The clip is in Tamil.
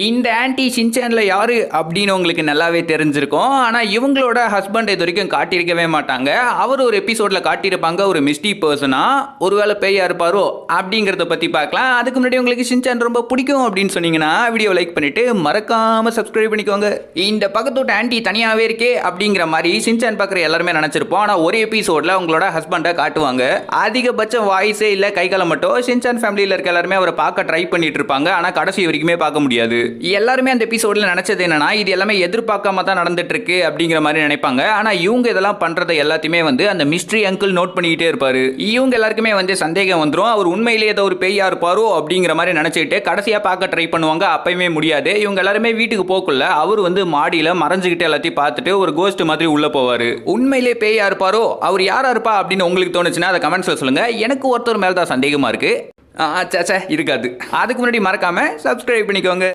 இந்த ஆன்டி ஷின்சான்ல யாரு அப்படின்னு உங்களுக்கு நல்லாவே தெரிஞ்சிருக்கும். ஆனா இவங்களோட ஹஸ்பண்ட் இது வரைக்கும் காட்டியிருக்கவே மாட்டாங்க. அவர் ஒரு எபிசோட்ல காட்டியிருப்பாங்க ஒரு மிஸ்டி பர்சனா. ஒருவேளை பேயா இருப்பாரோ அப்படிங்கறத பத்தி பார்க்கலாம். அதுக்கு முன்னாடி உங்களுக்கு ஷின்சான் ரொம்ப பிடிக்கும் அப்படின்னு சொன்னீங்கன்னா வீடியோ லைக் பண்ணிட்டு மறக்காம சப்ஸ்கிரைப் பண்ணிக்கோங்க. இந்த பக்கத்தோட ஆன்டி தனியாவே இருக்கே அப்படிங்கிற மாதிரி ஷின்சான் பார்க்குற எல்லாருமே நினைச்சிருப்போம். ஆனா ஒரு எபிசோட்ல உங்களோட ஹஸ்பண்டை காட்டுவாங்க. அதிகபட்சம் வாய்ஸே இல்ல கைகாலம் மட்டும் ஷின்சான் ஃபேமிலியில் இருக்க எல்லாருமே அவரை பார்க்க ட்ரை பண்ணிட்டு இருப்பாங்க. ஆனா கடைசி வரைக்குமே பார்க்க முடியாது. எல்லாருமே அந்த எபிசோட்ல நினைச்சது என்னன்னா இது எல்லாமே எதிர்பார்க்காம தான் நடந்துட்டு இருக்கு அப்படிங்கிற மாதிரி நினைப்பாங்க. ஆனா இவங்க இதெல்லாம் பண்றதை எல்லாத்தையுமே அந்த மிஸ்ட்ரி அங்கிள் நோட் பண்ணிக்கிட்டே இருப்பாரு. இவங்க எல்லாருக்குமே சந்தேகம் வந்துடும். அவர் உண்மையிலேயே ஏதோ ஒரு பேயா இருப்பாரோ அப்படிங்கிற மாதிரி நினைச்சிட்டு கடைசியா பார்க்க ட்ரை பண்ணுவாங்க. அப்பயுமே முடியாது. இவங்க எல்லாருமே வீட்டுக்கு போக்குள்ள அவர் மாடியில மறைஞ்சுக்கிட்டு எல்லாத்தையும் பார்த்துட்டு ஒரு கோஸ்ட் மாதிரி உள்ள போவாரு. உண்மையிலே பேயா இருப்பாரோ அவர் யாரா இருப்பா அப்படின்னு உங்களுக்கு தோணுச்சுன்னா அதை கமெண்ட்ஸ்ல சொல்லுங்க. எனக்கு ஒருத்தர் மேல தான் சந்தேகமா இருக்கு. இருக்காது. அதுக்கு முன்னாடி மறக்காம சப்ஸ்கிரைப் பண்ணிக்கோங்க.